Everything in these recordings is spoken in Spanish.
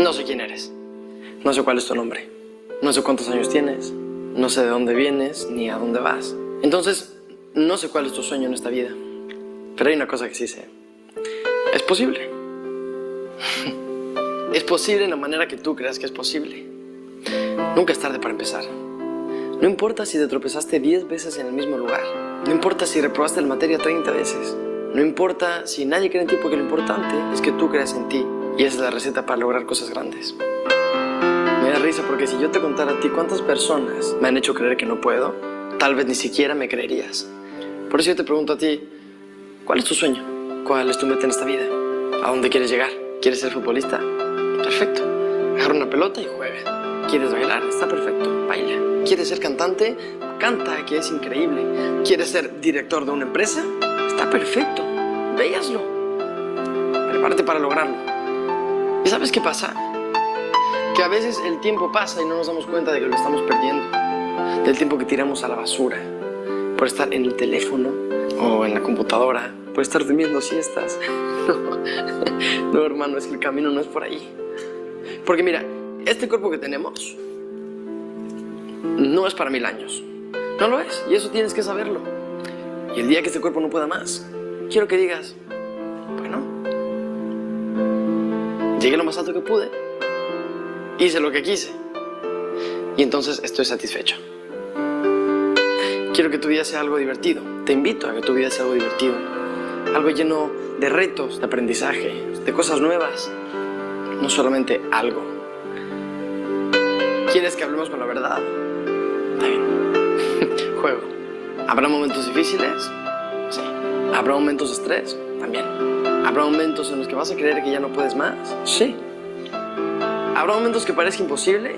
No sé quién eres. No sé cuál es tu nombre. No sé cuántos años tienes. No sé de dónde vienes ni a dónde vas. Entonces, no sé cuál es tu sueño en esta vida. Pero hay una cosa que sí sé. Es posible. Es posible en la manera que tú creas que es posible. Nunca es tarde para empezar. No importa si te tropezaste 10 veces en el mismo lugar. No importa si reprobaste la materia 30 veces. No importa si nadie cree en ti, porque lo importante es que tú creas en ti. Y esa es la receta para lograr cosas grandes. Me da risa porque si yo te contara a ti cuántas personas me han hecho creer que no puedo, tal vez ni siquiera me creerías. Por eso yo te pregunto a ti, ¿cuál es tu sueño? ¿Cuál es tu meta en esta vida? ¿A dónde quieres llegar? ¿Quieres ser futbolista? Perfecto. Agarra una pelota y juega. ¿Quieres bailar? Está perfecto. Baila. ¿Quieres ser cantante? Canta, que es increíble. ¿Quieres ser director de una empresa? Está perfecto. Ve y hazlo. Prepárate para lograrlo. ¿Y sabes qué pasa? Que a veces el tiempo pasa y no nos damos cuenta de que lo estamos perdiendo. Del tiempo que tiramos a la basura por estar en el teléfono o en la computadora, por estar durmiendo siestas. No, hermano, es que el camino no es por ahí. Porque mira, este cuerpo que tenemos no es para 1000 años. No lo es, y eso tienes que saberlo. Y el día que este cuerpo no pueda más, quiero que digas, bueno, llegué lo más alto que pude, hice lo que quise, y entonces estoy satisfecho. Quiero que tu vida sea algo divertido. Te invito a que tu vida sea algo divertido. Algo lleno de retos, de aprendizaje, de cosas nuevas. No solamente algo. ¿Quieres que hablemos con la verdad? Está bien. Juego. ¿Habrá momentos difíciles? Sí. ¿Habrá momentos de estrés? También. ¿Habrá momentos en los que vas a creer que ya no puedes más? Sí. ¿Habrá momentos que parezca imposible?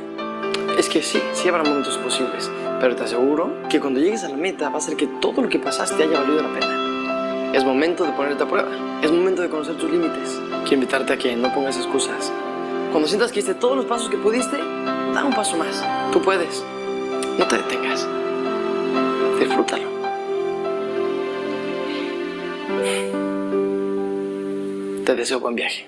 Es que sí, sí habrá momentos imposibles. Pero te aseguro que cuando llegues a la meta va a ser que todo lo que pasaste haya valido la pena. Es momento de ponerte a prueba. Es momento de conocer tus límites. Quiero invitarte a que no pongas excusas. Cuando sientas que hiciste todos los pasos que pudiste, da un paso más. Tú puedes. No te detengas. Disfrútalo. Te deseo buen viaje.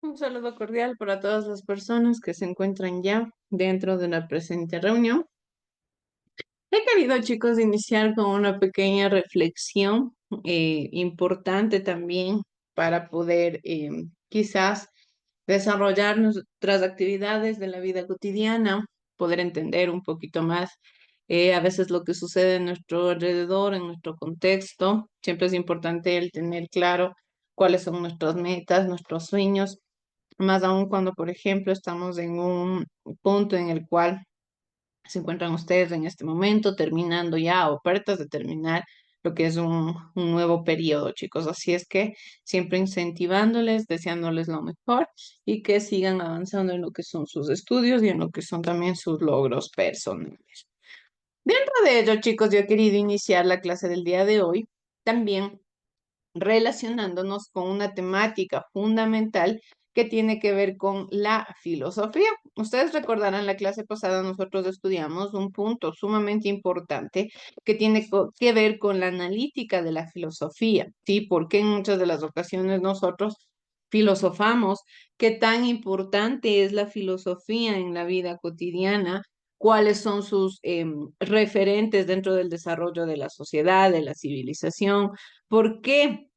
Un saludo cordial para todas las personas que se encuentran ya dentro de la presente reunión. He querido, chicos, iniciar con una pequeña reflexión importante también para poder quizás desarrollar nuestras actividades de la vida cotidiana, poder entender un poquito más a veces lo que sucede en nuestro alrededor, en nuestro contexto. Siempre es importante el tener claro cuáles son nuestras metas, nuestros sueños, más aún cuando, por ejemplo, estamos en un punto en el cual se encuentran ustedes en este momento, terminando ya o puertas de terminar lo que es un nuevo periodo, chicos. Así es que siempre incentivándoles, deseándoles lo mejor y que sigan avanzando en lo que son sus estudios y en lo que son también sus logros personales. Dentro de ello, chicos, yo he querido iniciar la clase del día de hoy también relacionándonos con una temática fundamental que tiene que ver con la filosofía. Ustedes recordarán la clase pasada, nosotros estudiamos un punto sumamente importante que tiene que ver con la analítica de la filosofía, ¿sí? Porque en muchas de las ocasiones nosotros filosofamos qué tan importante es la filosofía en la vida cotidiana, cuáles son sus referentes dentro del desarrollo de la sociedad, de la civilización. ¿Por qué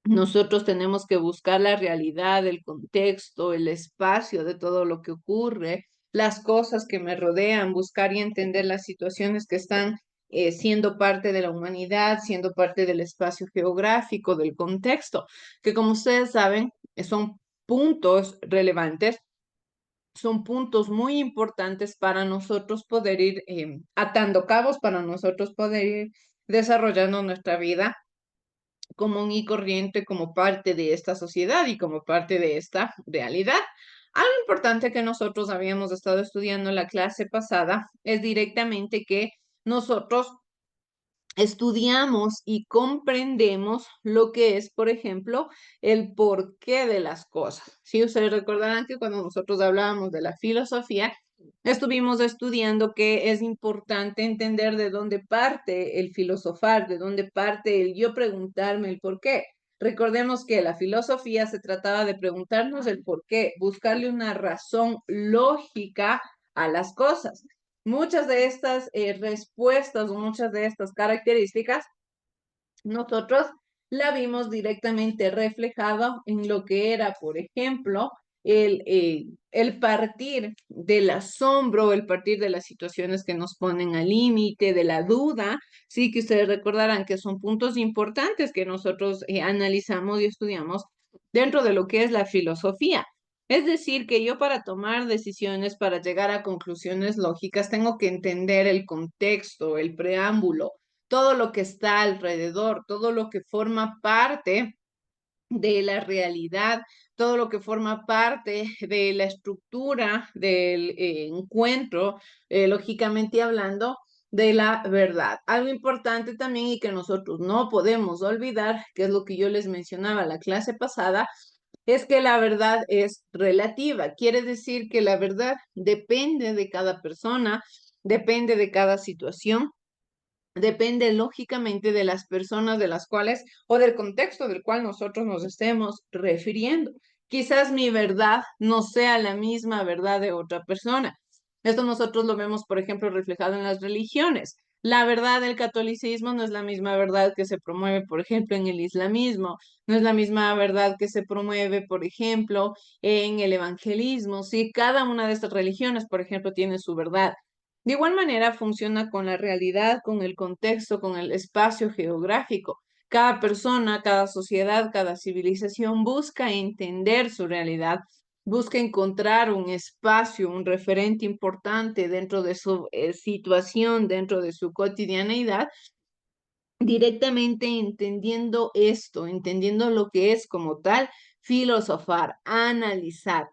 nosotros tenemos que buscar la realidad, el contexto, el espacio de todo lo que ocurre, las cosas que me rodean, buscar y entender las situaciones que están siendo parte de la humanidad, siendo parte del espacio geográfico, del contexto, que como ustedes saben, son puntos relevantes, son puntos muy importantes para nosotros poder ir atando cabos, para nosotros poder ir desarrollando nuestra vida común y corriente como parte de esta sociedad y como parte de esta realidad. Algo importante que nosotros habíamos estado estudiando en la clase pasada es directamente que nosotros estudiamos y comprendemos lo que es, por ejemplo, el porqué de las cosas. Sí, ustedes recordarán que cuando nosotros hablábamos de la filosofía, estuvimos estudiando que es importante entender de dónde parte el filosofar, de dónde parte el yo preguntarme el por qué. Recordemos que la filosofía se trataba de preguntarnos el por qué, buscarle una razón lógica a las cosas. Muchas de estas respuestas o muchas de estas características nosotros la vimos directamente reflejado en lo que era, por ejemplo, el partir del asombro, el partir de las situaciones que nos ponen al límite, de la duda, sí que ustedes recordarán que son puntos importantes que nosotros analizamos y estudiamos dentro de lo que es la filosofía. Es decir, que yo para tomar decisiones, para llegar a conclusiones lógicas, tengo que entender el contexto, el preámbulo, todo lo que está alrededor, todo lo que forma parte de la realidad, todo lo que forma parte de la estructura del encuentro, lógicamente hablando, de la verdad. Algo importante también y que nosotros no podemos olvidar, que es lo que yo les mencionaba la clase pasada, es que la verdad es relativa. Quiere decir que la verdad depende de cada persona, depende de cada situación, depende lógicamente de las personas de las cuales o del contexto del cual nosotros nos estemos refiriendo. Quizás mi verdad no sea la misma verdad de otra persona. Esto nosotros lo vemos, por ejemplo, reflejado en las religiones. La verdad del catolicismo no es la misma verdad que se promueve, por ejemplo, en el islamismo, no es la misma verdad que se promueve, por ejemplo, en el evangelismo. Sí, cada una de estas religiones, por ejemplo, tiene su verdad. De igual manera funciona con la realidad, con el contexto, con el espacio geográfico. Cada persona, cada sociedad, cada civilización busca entender su realidad, busca encontrar un espacio, un referente importante dentro de su situación, dentro de su cotidianeidad, directamente entendiendo esto, entendiendo lo que es como tal, filosofar, analizar.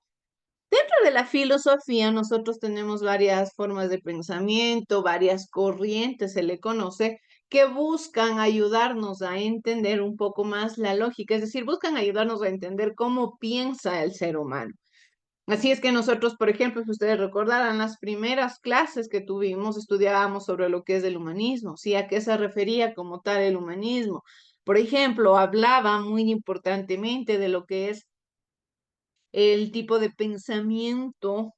Dentro de la filosofía, nosotros tenemos varias formas de pensamiento, varias corrientes, se le conoce, que buscan ayudarnos a entender un poco más la lógica, es decir, buscan ayudarnos a entender cómo piensa el ser humano. Así es que nosotros, por ejemplo, si ustedes recordarán las primeras clases que tuvimos, estudiábamos sobre lo que es el humanismo, ¿sí? ¿A qué se refería como tal el humanismo? Por ejemplo, hablaba muy importantemente de lo que es el tipo de pensamiento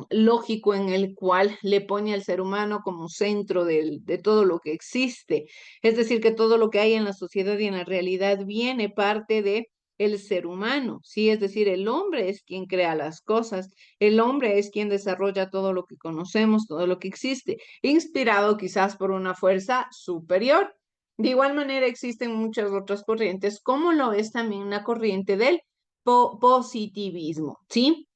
lógico en el cual le pone al ser humano como centro de todo lo que existe. Es decir, que todo lo que hay en la sociedad y en la realidad viene parte de el ser humano, ¿sí? Es decir, el hombre es quien crea las cosas, el hombre es quien desarrolla todo lo que conocemos, todo lo que existe, inspirado quizás por una fuerza superior. De igual manera existen muchas otras corrientes, como lo es también la corriente del positivismo, ¿sí?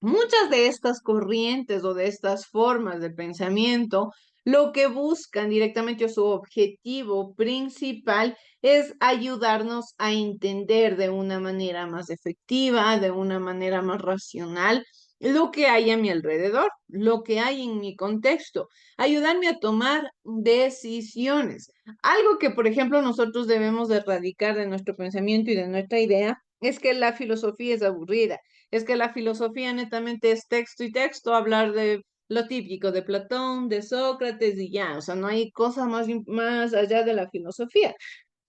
Muchas de estas corrientes o de estas formas de pensamiento lo que buscan directamente o su objetivo principal es ayudarnos a entender de una manera más efectiva, de una manera más racional, lo que hay a mi alrededor, lo que hay en mi contexto, ayudarme a tomar decisiones. Algo que, por ejemplo, nosotros debemos de erradicar de nuestro pensamiento y de nuestra idea es que la filosofía es aburrida, es que la filosofía netamente es texto y texto, hablar de lo típico de Platón, de Sócrates y ya, o sea, no hay cosa más allá de la filosofía.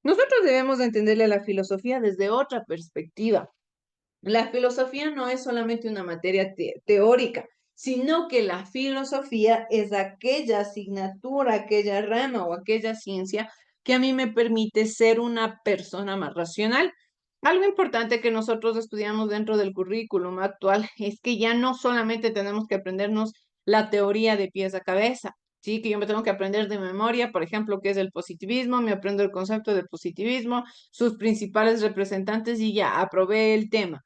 Nosotros debemos de entenderle a la filosofía desde otra perspectiva. La filosofía no es solamente una materia teórica, sino que la filosofía es aquella asignatura, aquella rama o aquella ciencia que a mí me permite ser una persona más racional. Algo importante que nosotros estudiamos dentro del currículum actual es que ya no solamente tenemos que aprendernos la teoría de pies a cabeza, Sí, que yo me tengo que aprender de memoria, por ejemplo, qué es el positivismo, me aprendo el concepto de positivismo, sus principales representantes y ya, aprobé el tema.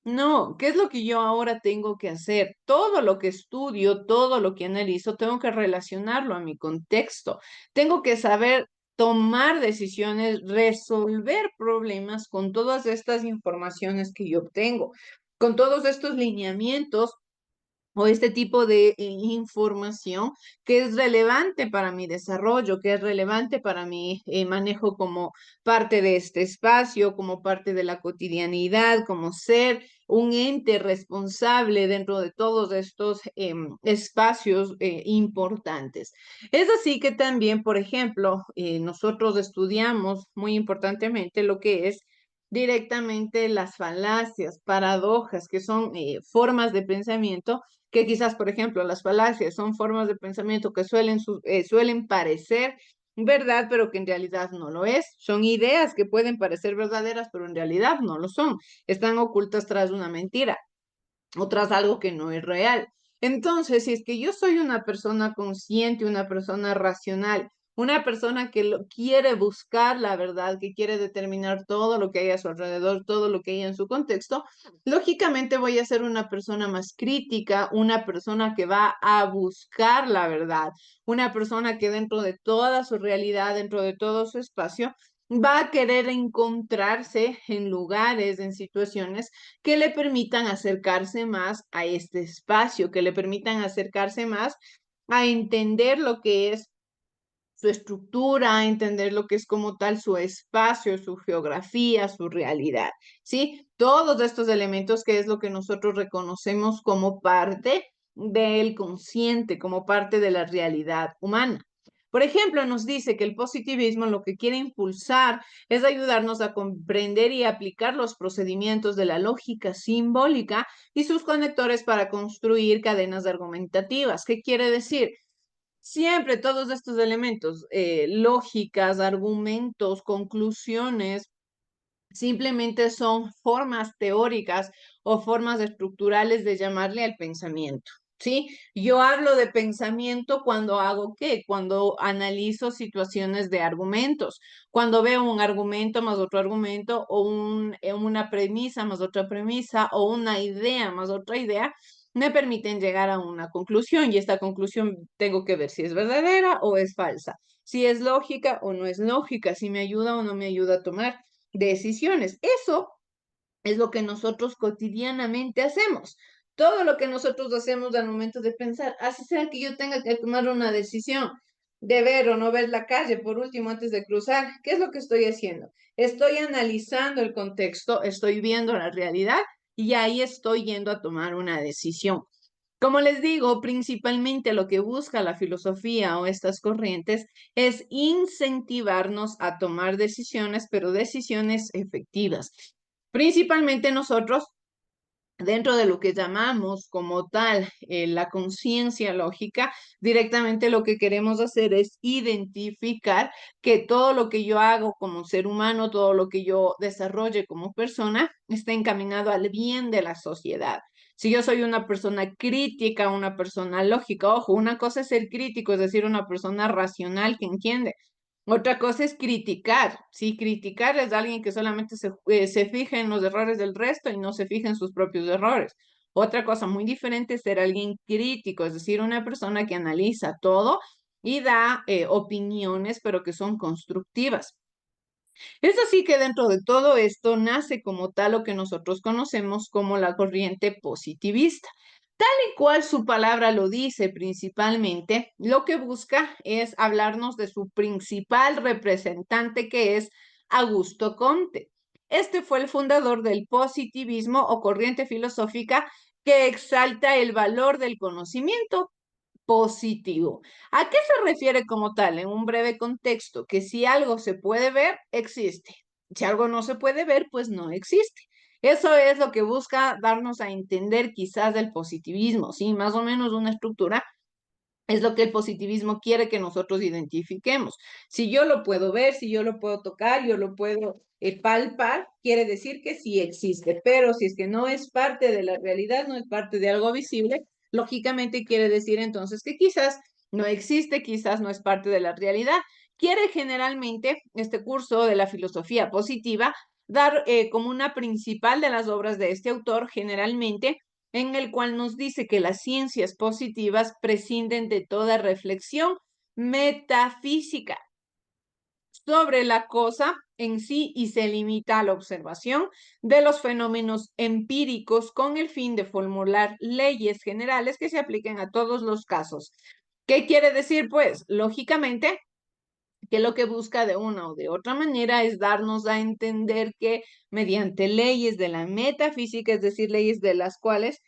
No, ¿qué es lo que yo ahora tengo que hacer? Todo lo que estudio, todo lo que analizo, tengo que relacionarlo a mi contexto. Tengo que saber tomar decisiones, resolver problemas con todas estas informaciones que yo obtengo, con todos estos lineamientos o este tipo de información que es relevante para mi desarrollo, que es relevante para mi manejo como parte de este espacio, como parte de la cotidianidad, como ser un ente responsable dentro de todos estos espacios importantes. Es así que también, por ejemplo, nosotros estudiamos muy importantemente lo que es directamente las falacias, paradojas, que son formas de pensamiento que quizás, por ejemplo, las falacias son formas de pensamiento que suelen parecer verdad, pero que en realidad no lo es. Son ideas que pueden parecer verdaderas, pero en realidad no lo son. Están ocultas tras una mentira o tras algo que no es real. Entonces, si es que yo soy una persona consciente, una persona racional, una persona que quiere buscar la verdad, que quiere determinar todo lo que hay a su alrededor, todo lo que hay en su contexto, lógicamente voy a ser una persona más crítica, una persona que va a buscar la verdad, una persona que dentro de toda su realidad, dentro de todo su espacio, va a querer encontrarse en lugares, en situaciones que le permitan acercarse más a este espacio, que le permitan acercarse más a entender lo que es su estructura, a entender lo que es como tal su espacio, su geografía, su realidad, ¿sí? Todos estos elementos que es lo que nosotros reconocemos como parte del consciente, como parte de la realidad humana. Por ejemplo, nos dice que el positivismo lo que quiere impulsar es ayudarnos a comprender y aplicar los procedimientos de la lógica simbólica y sus conectores para construir cadenas argumentativas. ¿Qué quiere decir? Siempre todos estos elementos, lógicas, argumentos, conclusiones, simplemente son formas teóricas o formas estructurales de llamarle al pensamiento. ¿Sí? Yo hablo de pensamiento cuando hago qué, cuando analizo situaciones de argumentos, cuando veo un argumento más otro argumento o una premisa más otra premisa o una idea más otra idea, me permiten llegar a una conclusión y esta conclusión tengo que ver si es verdadera o es falsa, si es lógica o no es lógica, si me ayuda o no me ayuda a tomar decisiones. Eso es lo que nosotros cotidianamente hacemos. Todo lo que nosotros hacemos al momento de pensar, así sea que yo tenga que tomar una decisión de ver o no ver la calle, por último, antes de cruzar, ¿qué es lo que estoy haciendo? Estoy analizando el contexto, estoy viendo la realidad y ahí estoy yendo a tomar una decisión. Como les digo, principalmente lo que busca la filosofía o estas corrientes es incentivarnos a tomar decisiones, pero decisiones efectivas. Principalmente nosotros, dentro de lo que llamamos como tal la conciencia lógica, directamente lo que queremos hacer es identificar que todo lo que yo hago como ser humano, todo lo que yo desarrolle como persona, está encaminado al bien de la sociedad. Si yo soy una persona crítica, una persona lógica, ojo, una cosa es ser crítico, es decir, una persona racional que entiende. Otra cosa es criticar. Sí, criticar es alguien que solamente se fija en los errores del resto y no se fija en sus propios errores. Otra cosa muy diferente es ser alguien crítico, es decir, una persona que analiza todo y da opiniones, pero que son constructivas. Es así que dentro de todo esto nace como tal lo que nosotros conocemos como la corriente positivista. Tal y cual su palabra lo dice principalmente, lo que busca es hablarnos de su principal representante que es Augusto Comte. Este fue el fundador del positivismo o corriente filosófica que exalta el valor del conocimiento positivo. ¿A qué se refiere como tal? En un breve contexto, que si algo se puede ver, existe. Si algo no se puede ver, pues no existe. Eso es lo que busca darnos a entender quizás del positivismo, ¿sí? Más o menos una estructura es lo que el positivismo quiere que nosotros identifiquemos. Si yo lo puedo ver, si yo lo puedo tocar, yo lo puedo palpar, quiere decir que sí existe. Pero si es que no es parte de la realidad, no es parte de algo visible, lógicamente quiere decir entonces que quizás no existe, quizás no es parte de la realidad. Quiere generalmente este curso de la filosofía positiva dar como una principal de las obras de este autor, generalmente, en el cual nos dice que las ciencias positivas prescinden de toda reflexión metafísica sobre la cosa en sí y se limita a la observación de los fenómenos empíricos con el fin de formular leyes generales que se apliquen a todos los casos. ¿Qué quiere decir? Pues, lógicamente, que lo que busca de una o de otra manera es darnos a entender que mediante leyes de la metafísica, es decir, leyes de las cuales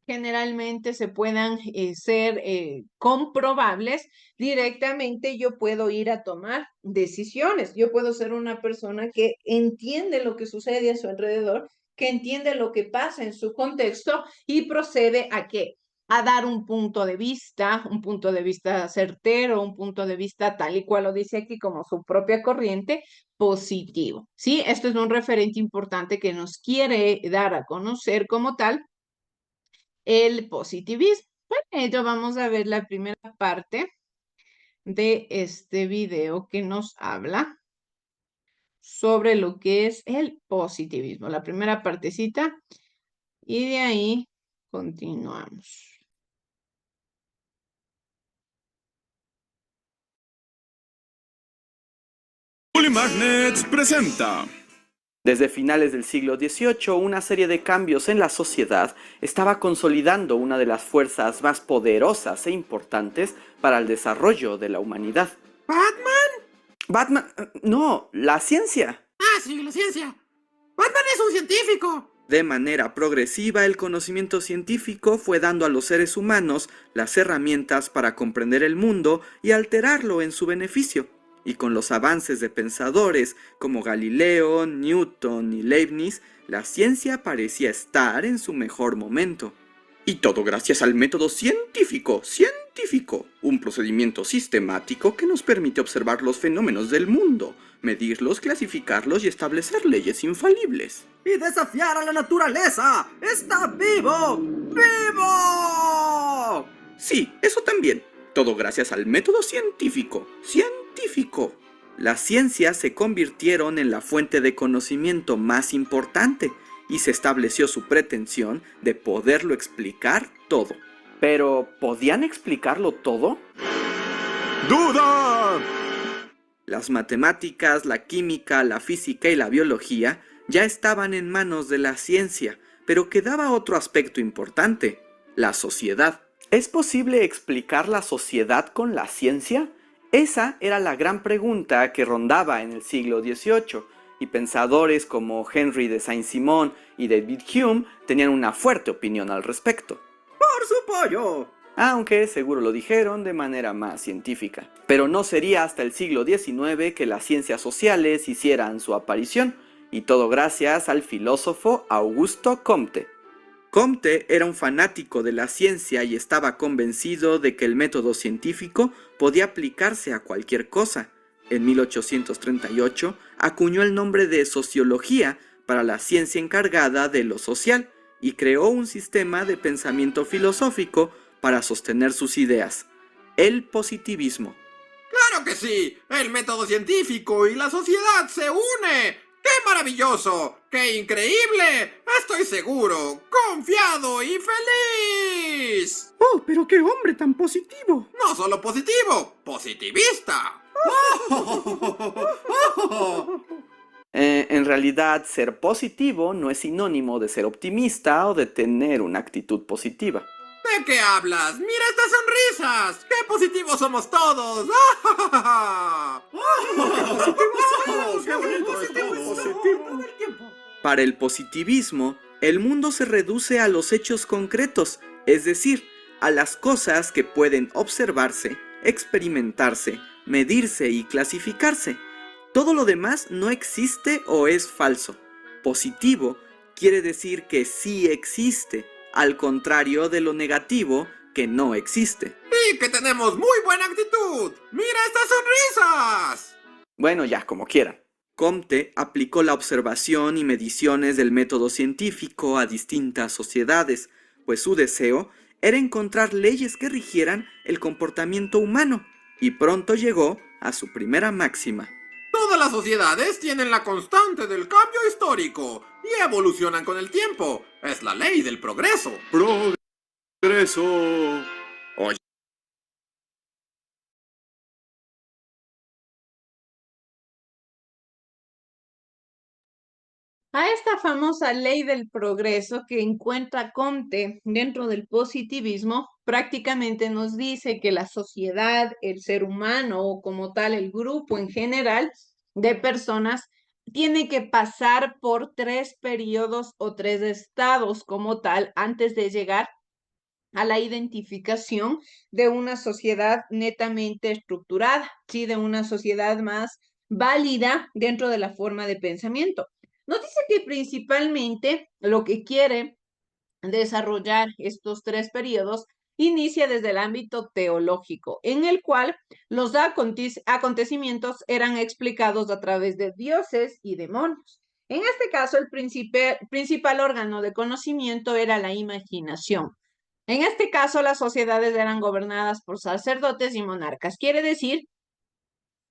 generalmente se puedan ser comprobables, directamente yo puedo ir a tomar decisiones. Yo puedo ser una persona que entiende lo que sucede a su alrededor, que entiende lo que pasa en su contexto y procede a qué, a dar un punto de vista certero, un punto de vista tal y cual lo dice aquí como su propia corriente, positivo. ¿Sí? Esto es un referente importante que nos quiere dar a conocer como tal el positivismo. Para ello vamos a ver la primera parte de este video que nos habla sobre lo que es el positivismo. La primera partecita y de ahí continuamos. Polymagnets presenta. Desde finales del siglo XVIII, una serie de cambios en la sociedad estaba consolidando una de las fuerzas más poderosas e importantes para el desarrollo de la humanidad. ¿Batman? Batman, no, la ciencia. Ah, sí, la ciencia. Batman es un científico. De manera progresiva, el conocimiento científico fue dando a los seres humanos las herramientas para comprender el mundo y alterarlo en su beneficio. Y con los avances de pensadores como Galileo, Newton y Leibniz, la ciencia parecía estar en su mejor momento. Y todo gracias al método científico, un procedimiento sistemático que nos permite observar los fenómenos del mundo, medirlos, clasificarlos y establecer leyes infalibles. Y desafiar a la naturaleza. ¡Está vivo! ¡Vivo! Sí, eso también. Todo gracias al método científico. Las ciencias se convirtieron en la fuente de conocimiento más importante y se estableció su pretensión de poderlo explicar todo. Pero, ¿podían explicarlo todo? ¡Duda! Las matemáticas, la química, la física y la biología ya estaban en manos de la ciencia, pero quedaba otro aspecto importante: la sociedad. ¿Es posible explicar la sociedad con la ciencia? Esa era la gran pregunta que rondaba en el siglo XVIII, y pensadores como Henry de Saint-Simon y David Hume tenían una fuerte opinión al respecto. ¡Por su pollo! Aunque seguro lo dijeron de manera más científica. Pero no sería hasta el siglo XIX que las ciencias sociales hicieran su aparición, y todo gracias al filósofo Augusto Comte. Comte era un fanático de la ciencia y estaba convencido de que el método científico podía aplicarse a cualquier cosa. En 1838 acuñó el nombre de sociología para la ciencia encargada de lo social y creó un sistema de pensamiento filosófico para sostener sus ideas: el positivismo. ¡Claro que sí! ¡El método científico y la sociedad se une! ¡Qué maravilloso! ¡Qué increíble! Estoy seguro, confiado y feliz. ¡Oh, pero qué hombre tan positivo! No solo positivo, positivista. En realidad, ser positivo no es sinónimo de ser optimista o de tener una actitud positiva. ¿De qué hablas? ¡Mira estas sonrisas! ¡Qué positivos somos todos! Para el positivismo, el mundo se reduce a los hechos concretos, es decir, a las cosas que pueden observarse, experimentarse, medirse y clasificarse. Todo lo demás no existe o es falso. Positivo quiere decir que sí existe, al contrario de lo negativo, que no existe. ¡Y que tenemos muy buena actitud! ¡Mira estas sonrisas! Bueno, ya, como quieran. Comte aplicó la observación y mediciones del método científico a distintas sociedades, pues su deseo era encontrar leyes que rigieran el comportamiento humano, y pronto llegó a su primera máxima. Todas las sociedades tienen la constante del cambio histórico y evolucionan con el tiempo. Es la ley del progreso. Progreso. Oye. A esta famosa ley del progreso que encuentra Comte dentro del positivismo, prácticamente nos dice que la sociedad, el ser humano o como tal el grupo en general de personas, tiene que pasar por 3 periodos o 3 estados como tal antes de llegar a la identificación de una sociedad netamente estructurada, ¿sí? De una sociedad más válida dentro de la forma de pensamiento. Nos dice que principalmente lo que quiere desarrollar estos 3 periodos inicia desde el ámbito teológico, en el cual los acontecimientos eran explicados a través de dioses y demonios. En este caso, el principal órgano de conocimiento era la imaginación. En este caso, las sociedades eran gobernadas por sacerdotes y monarcas. Quiere decir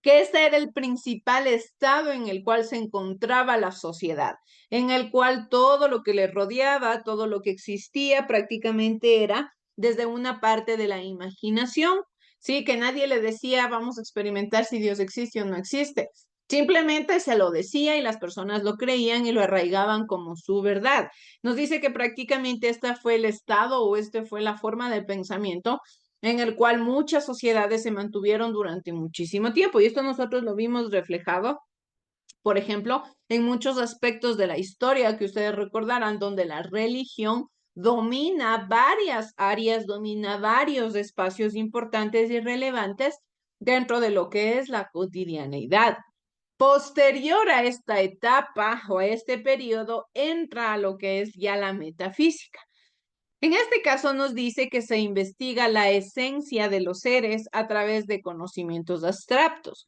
que este era el principal estado en el cual se encontraba la sociedad, en el cual todo lo que le rodeaba, todo lo que existía prácticamente era desde una parte de la imaginación, ¿sí? Que nadie le decía, vamos a experimentar si Dios existe o no existe. Simplemente se lo decía y las personas lo creían y lo arraigaban como su verdad. Nos dice que prácticamente este fue el estado o esta fue la forma de pensamiento en el cual muchas sociedades se mantuvieron durante muchísimo tiempo. Y esto nosotros lo vimos reflejado, por ejemplo, en muchos aspectos de la historia que ustedes recordarán, donde la religión domina varias áreas, domina varios espacios importantes y relevantes dentro de lo que es la cotidianeidad. Posterior a esta etapa o a este periodo, entra a lo que es ya la metafísica. En este caso nos dice que se investiga la esencia de los seres a través de conocimientos abstractos.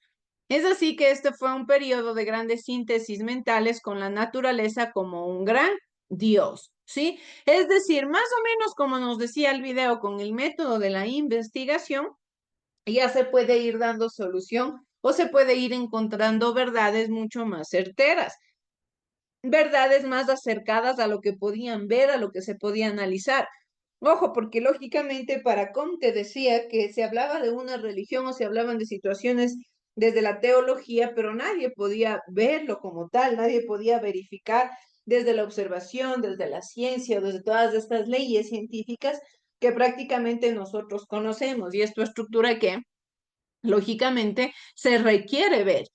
Es así que este fue un periodo de grandes síntesis mentales con la naturaleza como un gran Dios, ¿sí? Es decir, más o menos como nos decía el video con el método de la investigación, ya se puede ir dando solución o se puede ir encontrando verdades mucho más certeras, verdades más acercadas a lo que podían ver, a lo que se podía analizar. Ojo, porque lógicamente para Comte decía que se hablaba de una religión o se hablaban de situaciones desde la teología, pero nadie podía verlo como tal, nadie podía verificar desde la observación, desde la ciencia, desde todas estas leyes científicas que prácticamente nosotros conocemos. Y esto estructura que lógicamente se requiere ver.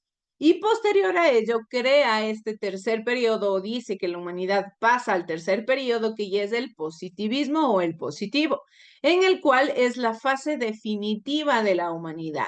Y posterior a ello, crea este 3 periodo o dice que la humanidad pasa al 3 periodo, que ya es el positivismo o el positivo, en el cual es la fase definitiva de la humanidad.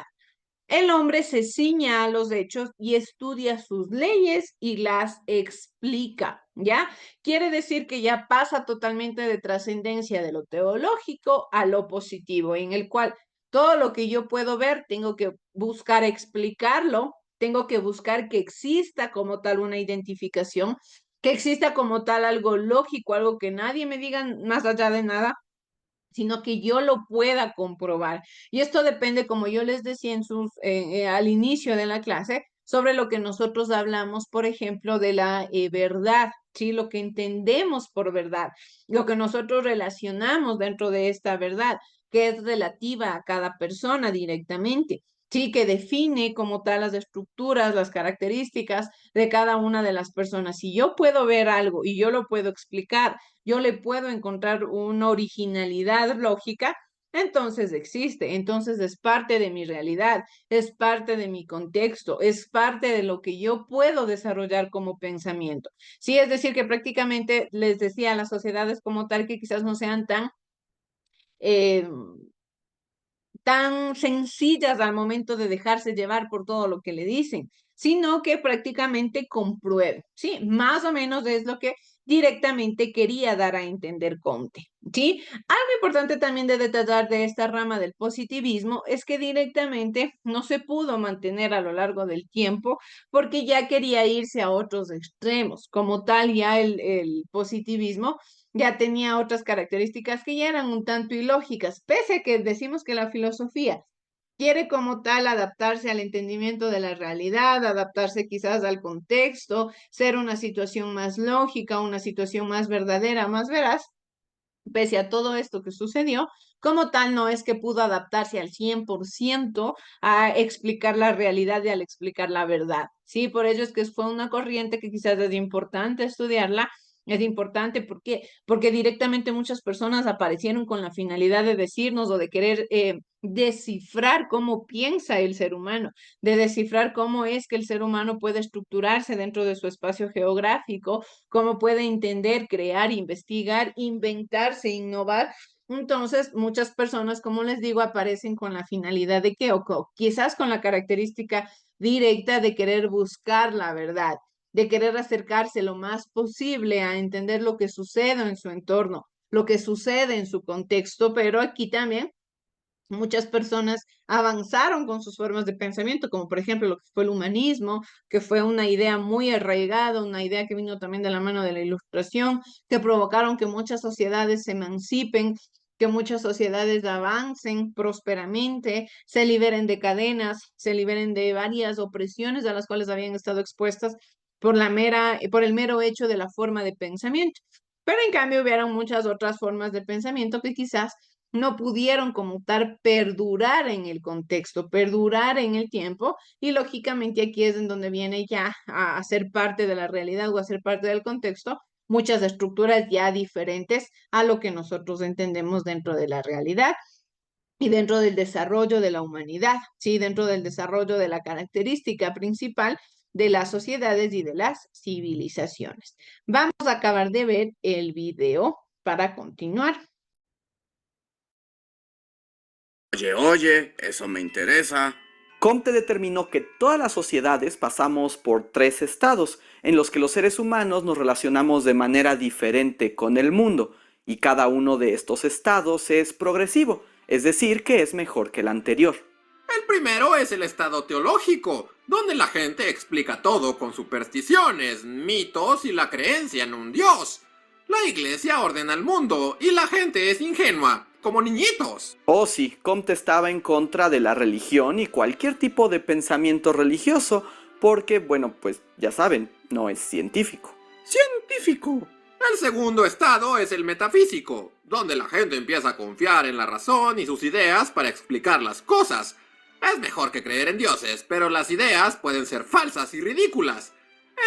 El hombre se ciña a los hechos y estudia sus leyes y las explica, ¿ya? Quiere decir que ya pasa totalmente de trascendencia de lo teológico a lo positivo, en el cual todo lo que yo puedo ver, tengo que buscar explicarlo, tengo que buscar que exista como tal una identificación, que exista como tal algo lógico, algo que nadie me diga más allá de nada, sino que yo lo pueda comprobar. Y esto depende, como yo les decía al inicio de la clase, sobre lo que nosotros hablamos, por ejemplo, de la verdad, ¿sí? Lo que entendemos por verdad, lo que nosotros relacionamos dentro de esta verdad, que es relativa a cada persona directamente. Sí, que define como tal las estructuras, las características de cada una de las personas. Si yo puedo ver algo y yo lo puedo explicar, yo le puedo encontrar una originalidad lógica, entonces existe, entonces es parte de mi realidad, es parte de mi contexto, es parte de lo que yo puedo desarrollar como pensamiento. Sí, es decir, que prácticamente les decía a las sociedades como tal que quizás no sean eh, tan sencillas al momento de dejarse llevar por todo lo que le dicen, sino que prácticamente comprueben, ¿sí? Más o menos es lo que directamente quería dar a entender Comte, ¿sí? Algo importante también de detallar de esta rama del positivismo es que directamente no se pudo mantener a lo largo del tiempo porque ya quería irse a otros extremos. Como tal, ya el positivismo ya tenía otras características que ya eran un tanto ilógicas, pese a que decimos que la filosofía quiere como tal adaptarse al entendimiento de la realidad, adaptarse quizás al contexto, ser una situación más lógica, una situación más verdadera, más veraz. Pese a todo esto que sucedió, como tal no es que pudo adaptarse al 100% a explicar la realidad y al explicar la verdad. Sí, por ello es que fue una corriente que quizás es importante estudiarla. Es importante porque directamente muchas personas aparecieron con la finalidad de decirnos o de querer descifrar cómo piensa el ser humano, de descifrar cómo es que el ser humano puede estructurarse dentro de su espacio geográfico, cómo puede entender, crear, investigar, inventarse, innovar. Entonces, muchas personas, como les digo, aparecen con la finalidad de que, o quizás con la característica directa de querer buscar la verdad, de querer acercarse lo más posible a entender lo que sucede en su entorno, lo que sucede en su contexto, pero aquí también muchas personas avanzaron con sus formas de pensamiento, como por ejemplo lo que fue el humanismo, que fue una idea muy arraigada, una idea que vino también de la mano de la Ilustración, que provocaron que muchas sociedades se emancipen, que muchas sociedades avancen prósperamente, se liberen de cadenas, se liberen de varias opresiones a las cuales habían estado expuestas por el mero hecho de la forma de pensamiento. Pero en cambio hubieron muchas otras formas de pensamiento que quizás no pudieron como tal perdurar en el contexto, perdurar en el tiempo, y lógicamente aquí es en donde viene ya a ser parte de la realidad o a ser parte del contexto muchas estructuras ya diferentes a lo que nosotros entendemos dentro de la realidad y dentro del desarrollo de la humanidad, ¿sí? Dentro del desarrollo de la característica principal de las sociedades y de las civilizaciones. Vamos a acabar de ver el video para continuar. Oye, eso me interesa. Comte determinó que todas las sociedades pasamos por 3 estados, en los que los seres humanos nos relacionamos de manera diferente con el mundo, y cada uno de estos estados es progresivo, es decir, que es mejor que el anterior. El primero es el estado teológico, donde la gente explica todo con supersticiones, mitos y la creencia en un dios. La iglesia ordena el mundo y la gente es ingenua, como niñitos. Oh sí, Comte estaba en contra de la religión y cualquier tipo de pensamiento religioso, porque, bueno, pues ya saben, no es científico. ¡Científico! El segundo estado es el metafísico, donde la gente empieza a confiar en la razón y sus ideas para explicar las cosas. Es mejor que creer en dioses, pero las ideas pueden ser falsas y ridículas.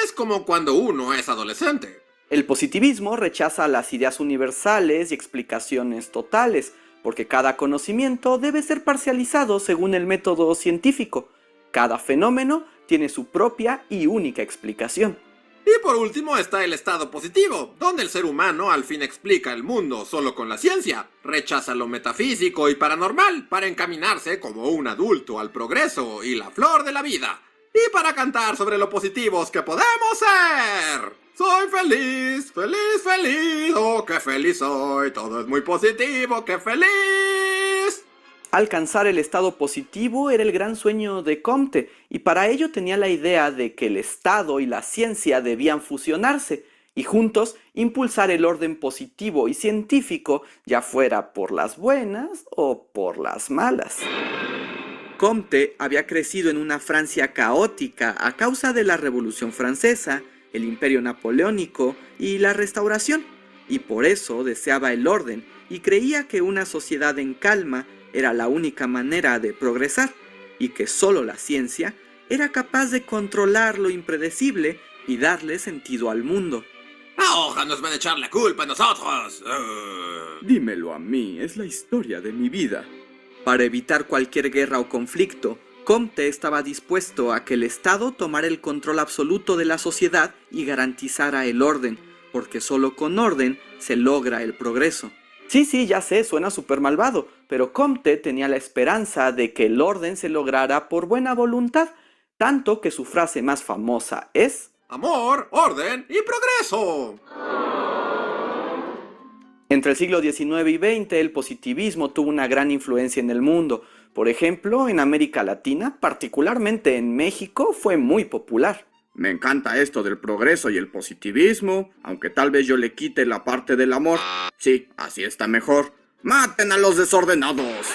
Es como cuando uno es adolescente. El positivismo rechaza las ideas universales y explicaciones totales, porque cada conocimiento debe ser parcializado según el método científico. Cada fenómeno tiene su propia y única explicación. Y por último está el estado positivo, donde el ser humano al fin explica el mundo solo con la ciencia, rechaza lo metafísico y paranormal para encaminarse como un adulto al progreso y la flor de la vida, y para cantar sobre lo positivos que podemos ser. Soy feliz, feliz, feliz, oh qué feliz soy, todo es muy positivo, qué feliz. Alcanzar el estado positivo era el gran sueño de Comte, y para ello tenía la idea de que el Estado y la ciencia debían fusionarse, y juntos impulsar el orden positivo y científico, ya fuera por las buenas o por las malas. Comte había crecido en una Francia caótica a causa de la Revolución Francesa, el Imperio Napoleónico y la Restauración, y por eso deseaba el orden y creía que una sociedad en calma era la única manera de progresar, y que solo la ciencia era capaz de controlar lo impredecible y darle sentido al mundo. La hoja nos van a echar la culpa a nosotros. Dímelo a mí, es la historia de mi vida. Para evitar cualquier guerra o conflicto, Comte estaba dispuesto a que el Estado tomara el control absoluto de la sociedad y garantizara el orden, porque solo con orden se logra el progreso. Sí, ya sé, suena súper malvado, pero Comte tenía la esperanza de que el orden se lograra por buena voluntad, tanto que su frase más famosa es: amor, orden y progreso. Entre el siglo XIX y XX, el positivismo tuvo una gran influencia en el mundo. Por ejemplo, en América Latina, particularmente en México, fue muy popular. Me encanta esto del progreso y el positivismo, aunque tal vez yo le quite la parte del amor. Sí, así está mejor. ¡Maten a los desordenados!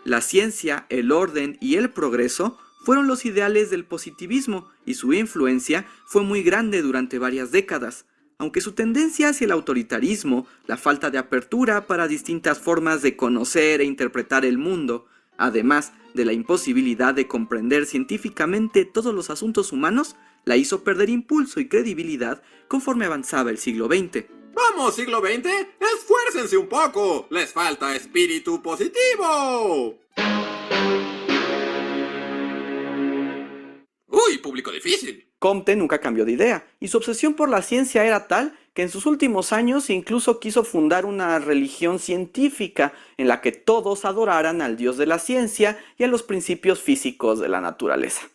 La ciencia, el orden y el progreso fueron los ideales del positivismo y su influencia fue muy grande durante varias décadas, aunque su tendencia hacia el autoritarismo, la falta de apertura para distintas formas de conocer e interpretar el mundo, además de la imposibilidad de comprender científicamente todos los asuntos humanos, la hizo perder impulso y credibilidad conforme avanzaba el siglo XX. ¡Vamos, siglo XX! ¡Esfuércense un poco! ¡Les falta espíritu positivo! ¡Uy, público difícil! Comte nunca cambió de idea, y su obsesión por la ciencia era tal que en sus últimos años incluso quiso fundar una religión científica en la que todos adoraran al dios de la ciencia y a los principios físicos de la naturaleza.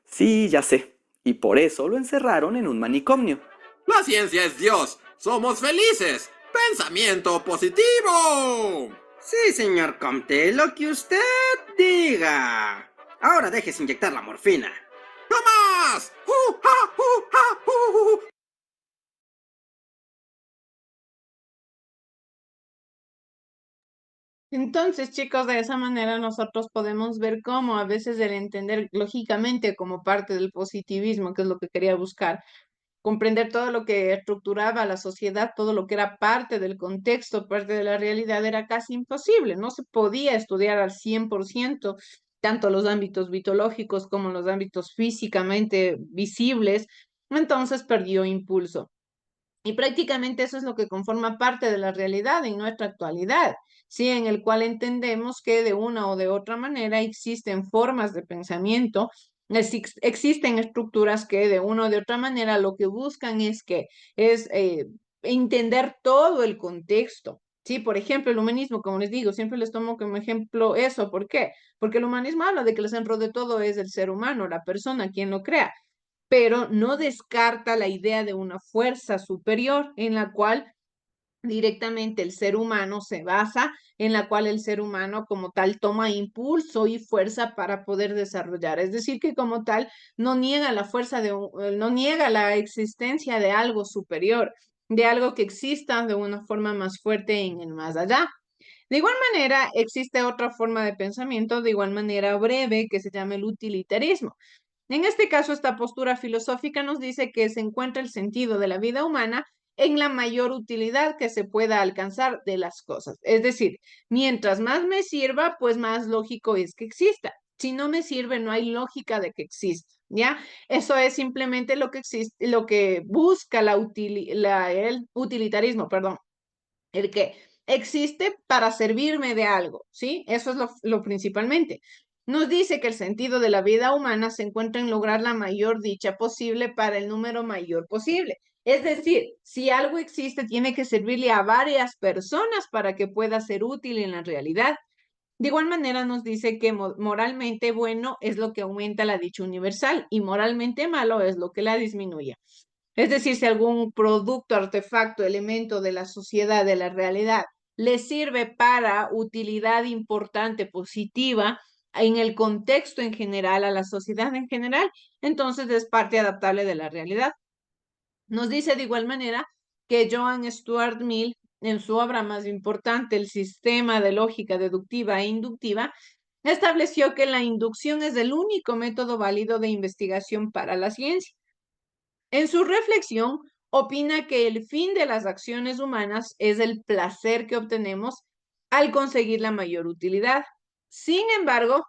Sí, ya sé, y por eso lo encerraron en un manicomio. ¡La ciencia es Dios! ¡Somos felices! ¡Pensamiento positivo! Sí, señor Comte, lo que usted diga. Ahora déjese inyectar la morfina. ¡No más! ¡Ja, ja! Entonces, chicos, de esa manera nosotros podemos ver cómo a veces el entender lógicamente como parte del positivismo, que es lo que quería buscar, comprender todo lo que estructuraba la sociedad, todo lo que era parte del contexto, parte de la realidad, era casi imposible. No se podía estudiar al 100% tanto los ámbitos mitológicos como los ámbitos físicamente visibles, entonces perdió impulso. Y prácticamente eso es lo que conforma parte de la realidad en nuestra actualidad, ¿sí? En el cual entendemos que de una o de otra manera existen formas de pensamiento, existen estructuras que de una o de otra manera lo que buscan es entender todo el contexto. Sí, por ejemplo, el humanismo, como les digo, siempre les tomo como ejemplo eso. ¿Por qué? Porque el humanismo habla de que el centro de todo es el ser humano, la persona, quien lo crea, pero no descarta la idea de una fuerza superior en la cual directamente el ser humano se basa, en la cual el ser humano como tal toma impulso y fuerza para poder desarrollar. Es decir, que como tal no niega la fuerza no niega la existencia de algo superior, de algo que exista de una forma más fuerte en el más allá. De igual manera, existe otra forma de pensamiento, de igual manera breve, que se llama el utilitarismo. En este caso, esta postura filosófica nos dice que se encuentra el sentido de la vida humana en la mayor utilidad que se pueda alcanzar de las cosas. Es decir, mientras más me sirva, pues más lógico es que exista. Si no me sirve, no hay lógica de que exista, ¿ya? Eso es simplemente lo que existe, lo que busca el utilitarismo, perdón, el que existe para servirme de algo, ¿sí? Eso es lo principalmente. Nos dice que el sentido de la vida humana se encuentra en lograr la mayor dicha posible para el número mayor posible. Es decir, si algo existe, tiene que servirle a varias personas para que pueda ser útil en la realidad. De igual manera nos dice que moralmente bueno es lo que aumenta la dicha universal y moralmente malo es lo que la disminuye. Es decir, si algún producto, artefacto, elemento de la sociedad, de la realidad, le sirve para utilidad importante, positiva, en el contexto en general, a la sociedad en general, entonces es parte adaptable de la realidad. Nos dice de igual manera que Joan Stuart Mill, en su obra más importante, El sistema de lógica deductiva e inductiva, estableció que la inducción es el único método válido de investigación para la ciencia. En su reflexión, opina que el fin de las acciones humanas es el placer que obtenemos al conseguir la mayor utilidad. Sin embargo,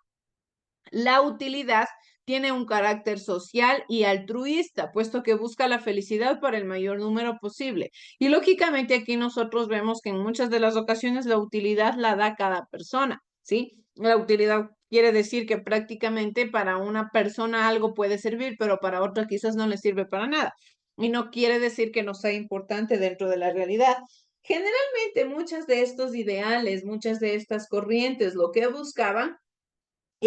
la utilidad tiene un carácter social y altruista, puesto que busca la felicidad para el mayor número posible. Y lógicamente aquí nosotros vemos que en muchas de las ocasiones la utilidad la da cada persona, ¿sí? La utilidad quiere decir que prácticamente para una persona algo puede servir, pero para otra quizás no le sirve para nada. Y no quiere decir que no sea importante dentro de la realidad. Generalmente muchas de estos ideales, muchas de estas corrientes, lo que buscaban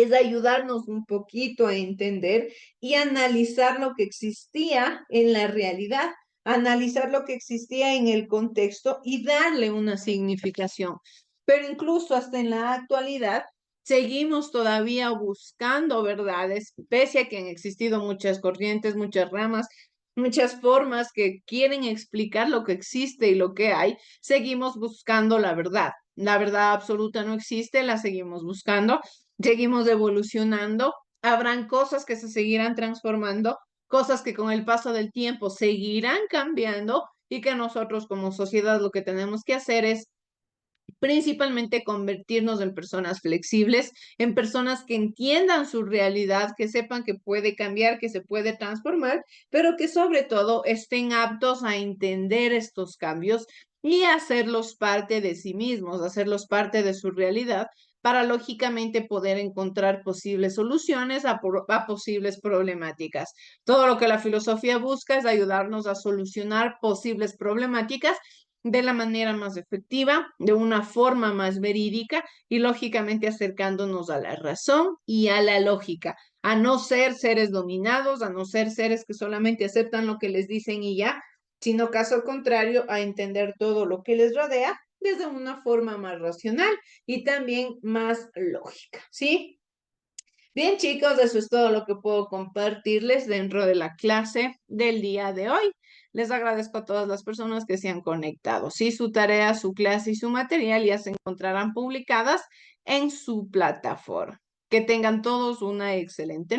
es ayudarnos un poquito a entender y analizar lo que existía en la realidad analizar lo que existía en el contexto y darle una significación. Pero incluso hasta en la actualidad seguimos todavía buscando verdades, pese a que han existido muchas corrientes, muchas ramas, muchas formas que quieren explicar lo que existe y lo que hay, seguimos buscando la verdad. La verdad absoluta no existe, la seguimos buscando, seguimos evolucionando. Habrán cosas que se seguirán transformando, cosas que con el paso del tiempo seguirán cambiando y que nosotros como sociedad lo que tenemos que hacer es principalmente convertirnos en personas flexibles, en personas que entiendan su realidad, que sepan que puede cambiar, que se puede transformar, pero que sobre todo estén aptos a entender estos cambios y hacerlos parte de sí mismos, hacerlos parte de su realidad para lógicamente poder encontrar posibles soluciones a posibles problemáticas. Todo lo que la filosofía busca es ayudarnos a solucionar posibles problemáticas de la manera más efectiva, de una forma más verídica y lógicamente acercándonos a la razón y a la lógica, a no ser seres dominados, a no ser seres que solamente aceptan lo que les dicen y ya, sino caso contrario, a entender todo lo que les rodea desde una forma más racional y también más lógica, ¿sí? Bien, chicos, eso es todo lo que puedo compartirles dentro de la clase del día de hoy. Les agradezco a todas las personas que se han conectado. Sí, su tarea, su clase y su material ya se encontrarán publicadas en su plataforma. Que tengan todos una excelente